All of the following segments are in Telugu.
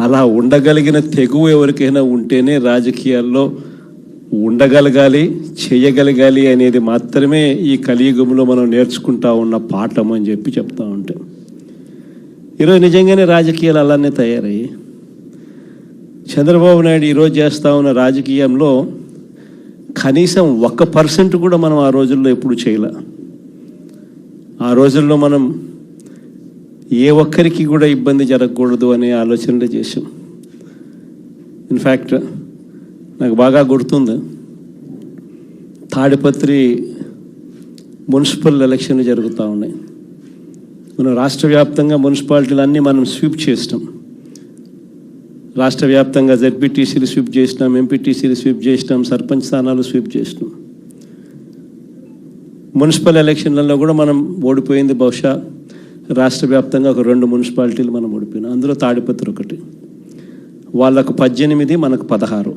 అలా ఉండగలిగిన తెగువ ఎవరికైనా ఉంటేనే రాజకీయాల్లో ఉండగలగాలి, చేయగలగాలి అనేది మాత్రమే ఈ కలియుగంలో మనం నేర్చుకుంటా ఉన్న పాఠం అని చెప్పి చెప్తా ఉంటాం. ఈరోజు నిజంగానే రాజకీయాలు అలానే తయారయ్యి చంద్రబాబు నాయుడు ఈరోజు చేస్తూ ఉన్న రాజకీయంలో కనీసం 1% కూడా మనం ఆ రోజుల్లో ఎప్పుడు చేయలే. ఆ రోజుల్లో మనం ఏ ఒక్కరికి కూడా ఇబ్బంది జరగకూడదు అనే ఆలోచనలు చేసాం. ఇన్ఫ్యాక్ట్ నాకు బాగా గుర్తుంది, తాడిపత్రి మున్సిపల్ ఎలక్షన్లు జరుగుతూ ఉన్నాయి. మనం రాష్ట్ర వ్యాప్తంగా మున్సిపాలిటీలన్నీ మనం స్వీప్ చేసినాం. రాష్ట్ర వ్యాప్తంగా జెడ్పీటీసీలు స్వీప్ చేసినాం, ఎంపీటీసీలు స్వీప్ చేసినాం, సర్పంచ్ స్థానాలు స్వీప్ చేసినాం. మున్సిపల్ ఎలక్షన్లలో కూడా మనం ఓడిపోయింది బహుశా రాష్ట్ర వ్యాప్తంగా ఒక 2 మున్సిపాలిటీలు మనం ఓడిపోయినాం. అందులో తాడిపత్రి ఒకటి. వాళ్ళకు 18, మనకు 16.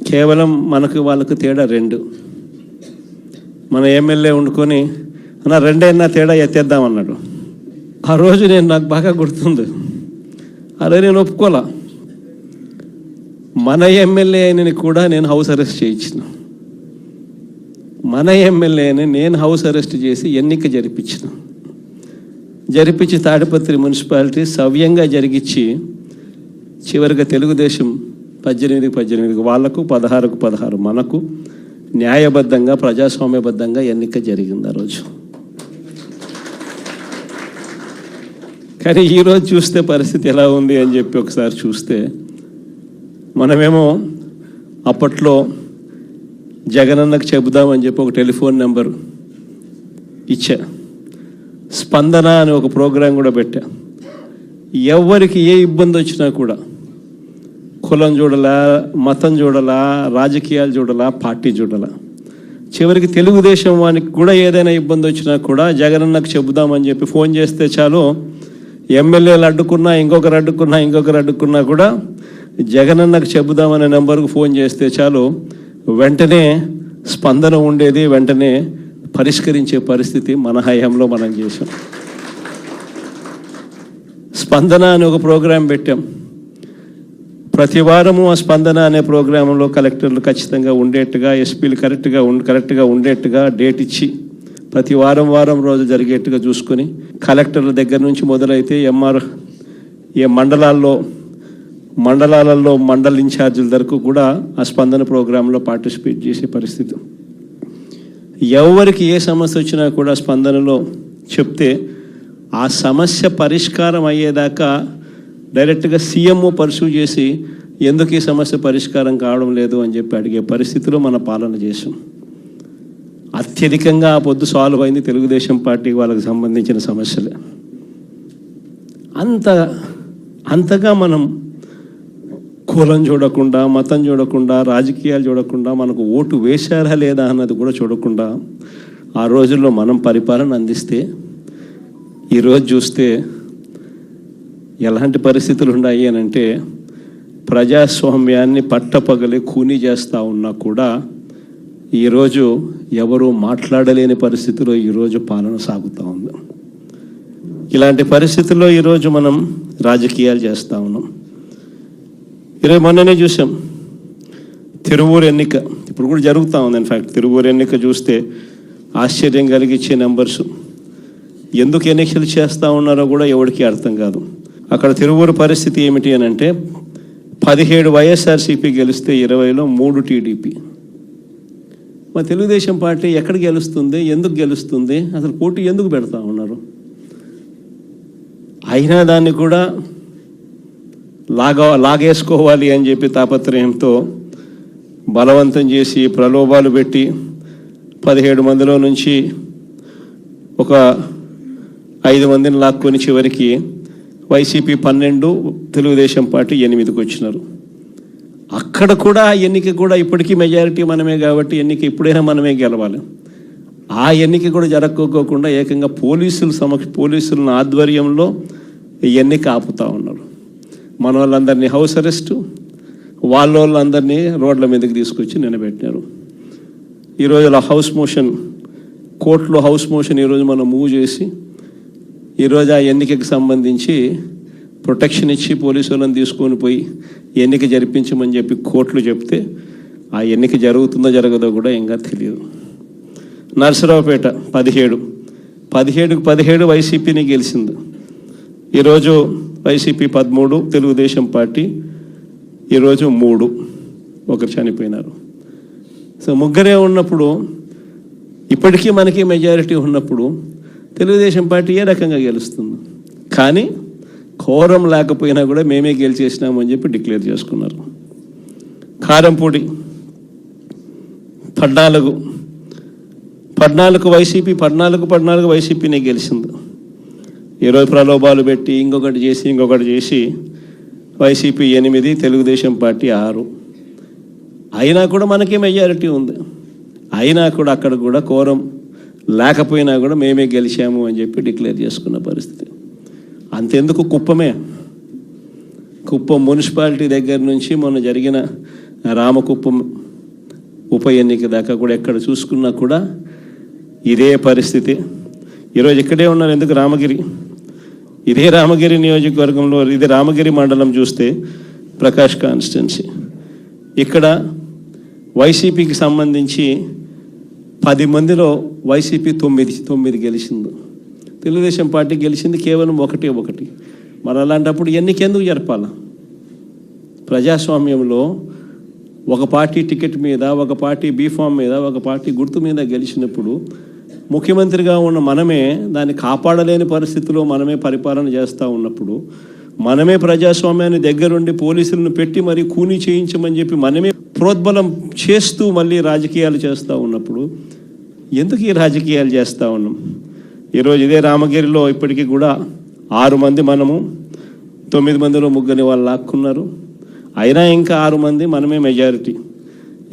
కేవలం వాళ్ళకు తేడా 2. మన ఎమ్మెల్యే వండుకొని అన్న 2 అయినా తేడా ఎత్తేద్దామన్నాడు. ఆ రోజు నాకు బాగా గుర్తుంది, అదే నేను ఒప్పుకోలా. మన ఎమ్మెల్యే అయినని కూడా నేను హౌస్ అరెస్ట్ చేయించిన. మన ఎమ్మెల్యేని నేను హౌస్ అరెస్ట్ చేసి ఎన్నిక జరిపించి తాడిపత్రి మున్సిపాలిటీ సవ్యంగా జరిగించి చివరిగా తెలుగుదేశం 18 వాళ్ళకు, 16 మనకు న్యాయబద్ధంగా ప్రజాస్వామ్యబద్ధంగా ఎన్నిక జరిగింది ఆ రోజు. కానీ ఈరోజు చూస్తే పరిస్థితి ఎలా ఉంది అని చెప్పి ఒకసారి చూస్తే, మనమేమో అప్పట్లో జగనన్నకు చెబుదామని చెప్పి ఒక టెలిఫోన్ నెంబర్ ఇచ్చా, స్పందన అని ఒక ప్రోగ్రాం కూడా పెట్టా. ఎవరికి ఏ ఇబ్బంది వచ్చినా కూడా కులం చూడలా, మతం చూడలా, రాజకీయాలు చూడలా, పార్టీ చూడలా, చివరికి తెలుగుదేశం వానికి కూడా ఏదైనా ఇబ్బంది వచ్చినా కూడా జగనన్నకు చెబుదామని చెప్పి ఫోన్ చేస్తే చాలు, ఎమ్మెల్యేలు అడ్డుకున్నా, ఇంకొకరు అడ్డుకున్నా కూడా జగనన్నకు చెబుదామనే నెంబర్కు ఫోన్ చేస్తే చాలు, వెంటనే స్పందన ఉండేది, వెంటనే పరిష్కరించే పరిస్థితి మన హయాంలో మనం చేసాం. స్పందన అని ఒక ప్రోగ్రాం పెట్టాం. ప్రతి వారము ఆ స్పందన అనే ప్రోగ్రాంలో కలెక్టర్లు ఖచ్చితంగా ఉండేట్టుగా, ఎస్పీలు కరెక్ట్గా ఉండేట్టుగా డేట్ ఇచ్చి ప్రతి వారం రోజు జరిగేట్టుగా చూసుకొని, కలెక్టర్ల దగ్గర నుంచి మొదలైతే మండలాలలో మండల ఇన్ఛార్జీల వరకు కూడా ఆ స్పందన ప్రోగ్రాంలో పార్టిసిపేట్ చేసే పరిస్థితి. ఎవరికి ఏ సమస్య వచ్చినా కూడా స్పందనలో చెప్తే ఆ సమస్య పరిష్కారం అయ్యేదాకా డైరెక్ట్గా సీఎంఓ పర్సూ చేసి ఎందుకు ఈ సమస్య పరిష్కారం కావడం లేదు అని చెప్పి అడిగే పరిస్థితిలో మన పాలన చేసాం. అత్యధికంగా ఆ పొద్దు సాల్వ్ అయింది తెలుగుదేశం పార్టీకి వాళ్ళకి సంబంధించిన సమస్యలే. అంతగా మనం కులం చూడకుండా, మతం చూడకుండా, రాజకీయాలు చూడకుండా, మనకు ఓటు వేశారా లేదా అన్నది కూడా చూడకుండా ఆ రోజుల్లో మనం పరిపాలన అందిస్తే, ఈరోజు చూస్తే ఎలాంటి పరిస్థితులు ఉన్నాయి అని అంటే, ప్రజాస్వామ్యాన్ని పట్టపగలి కూనీ చేస్తూ ఉన్నా కూడా ఈరోజు ఎవరు మాట్లాడలేని పరిస్థితిలో ఈరోజు పాలన సాగుతూ ఉంది. ఇలాంటి పరిస్థితుల్లో ఈరోజు మనం రాజకీయాలు చేస్తూ ఉన్నాం. ఈరోజు మొన్ననే చూసాం తిరువూరు ఎన్నిక, ఇప్పుడు కూడా జరుగుతూ ఉంది. ఇన్ఫ్యాక్ట్ తిరువూరు ఎన్నిక చూస్తే ఆశ్చర్యం కలిగించే నెంబర్స్. ఎందుకు ఎన్నికలు చేస్తూ ఉన్నారో కూడా ఎవరికి అర్థం కాదు. అక్కడ తిరువూరు పరిస్థితి ఏమిటి అని అంటే, 17 వైఎస్ఆర్సీపీ గెలిస్తే 20లో 3 టీడీపీ. మా తెలుగుదేశం పార్టీ ఎక్కడ గెలుస్తుంది, ఎందుకు గెలుస్తుంది, అసలు పోటీ ఎందుకు పెడతా ఉన్నారు? అయినా దాన్ని కూడా లాగేసుకోవాలి అని చెప్పి తాపత్రయంతో బలవంతం చేసి ప్రలోభాలు పెట్టి 17 మందిలో నుంచి ఒక 5 మందిని లాక్కొని చివరికి వైసీపీ 12, తెలుగుదేశం పార్టీ 8కి వచ్చినారు. అక్కడ కూడా ఎన్నిక కూడా ఇప్పటికీ మెజారిటీ మనమే కాబట్టి ఎన్నిక ఇప్పుడైనా మనమే గెలవాలి. ఆ ఎన్నిక కూడా జరగకోకుండా ఏకంగా పోలీసుల ఆధ్వర్యంలో ఎన్నిక ఆపుతూ ఉన్నారు. మన వాళ్ళందరినీ హౌస్ అరెస్టు, వాళ్ళందరినీ రోడ్ల మీదకి తీసుకొచ్చి నిలబెట్టినారు. ఈరోజు హౌస్ మోషన్, కోర్టులో హౌస్ మోషన్ ఈరోజు మనం మూవ్ చేసి ఈరోజు ఆ ఎన్నికకి సంబంధించి ప్రొటెక్షన్ ఇచ్చి పోలీసు వాళ్ళని తీసుకొని పోయి ఎన్నిక జరిపించమని చెప్పి కోర్టులు చెప్తే ఆ ఎన్నిక జరుగుతుందో జరగదో కూడా ఇంకా తెలియదు. నరసరావుపేట 17 వైసీపీని గెలిచింది. ఈరోజు వైసీపీ 13, తెలుగుదేశం పార్టీ ఈరోజు 3, ఒకరు చనిపోయినారు. సో ముగ్గురే ఉన్నప్పుడు, ఇప్పటికీ మనకి మెజారిటీ ఉన్నప్పుడు తెలుగుదేశం పార్టీ ఏ రకంగా గెలుస్తుంది? కానీ కోరం లేకపోయినా కూడా మేమే గెలిచేసినామని చెప్పి డిక్లేర్ చేసుకున్నారు. కారంపూడి 14 వైసీపీ 14 వైసీపీనే గెలిచింది. ఈరోజు ప్రలోభాలు పెట్టి ఇంకొకటి చేసి వైసీపీ 8, తెలుగుదేశం పార్టీ 6. అయినా కూడా మనకే మెజారిటీ ఉంది. అయినా కూడా అక్కడ కూడా కోరం లేకపోయినా కూడా మేమే గెలిచాము అని చెప్పి డిక్లేర్ చేసుకున్న పరిస్థితి. అంతెందుకు కుప్పం మున్సిపాలిటీ దగ్గర నుంచి మొన్న జరిగిన రామకుప్పం ఉప ఎన్నిక దాకా కూడా ఎక్కడ చూసుకున్నా కూడా ఇదే పరిస్థితి. ఈరోజు ఇక్కడే ఉన్నారు. ఎందుకు? ఇదే రామగిరి నియోజకవర్గంలో, ఇదే రామగిరి మండలం చూస్తే ప్రకాష్ కాన్స్టిట్యున్సీ, ఇక్కడ వైసీపీకి సంబంధించి 10 మందిలో వైసీపీ 9 గెలిచింది. తెలుగుదేశం పార్టీ గెలిచింది కేవలం 1. మరి అలాంటప్పుడు ఎన్నికెందుకు జరపాల? ప్రజాస్వామ్యంలో ఒక పార్టీ టికెట్ మీద, ఒక పార్టీ బీఫామ్ మీద, ఒక పార్టీ గుర్తు మీద గెలిచినప్పుడు ముఖ్యమంత్రిగా ఉన్న మనమే దాన్ని కాపాడలేని పరిస్థితిలో మనమే పరిపాలన చేస్తూ ఉన్నప్పుడు, మనమే ప్రజాస్వామ్యాన్ని దగ్గరుండి పోలీసులను పెట్టి మరి కూనీ చేయించమని చెప్పి మనమే ప్రోద్బలం చేస్తూ మళ్ళీ రాజకీయాలు చేస్తూ ఉన్నప్పుడు ఎందుకు ఈ రాజకీయాలు చేస్తూ ఉన్నాం? ఈరోజు ఇదే రామగిరిలో ఇప్పటికీ కూడా 6 మంది మనము, 9 మందిలో 3 వాళ్ళు లాక్కున్నారు. అయినా ఇంకా 6 మంది మనమే మెజారిటీ.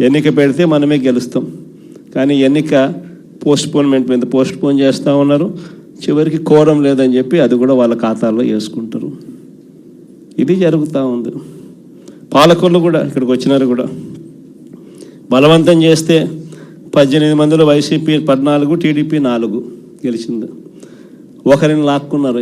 ఎన్నిక పెడితే మనమే గెలుస్తాం. కానీ ఎన్నిక పోస్ట్పోన్ చేస్తూ ఉన్నారు. చివరికి కోరం లేదని చెప్పి అది కూడా వాళ్ళ ఖాతాల్లో వేసుకుంటారు. ఇది జరుగుతూ ఉంది. పాలకొల్లు కూడా ఇక్కడికి వచ్చినారు కూడా బలవంతం చేస్తే 18 మందిలో వైసీపీ 14, టీడీపీ 4 గెలిచింది. ఒకరిని లాక్కున్నారు.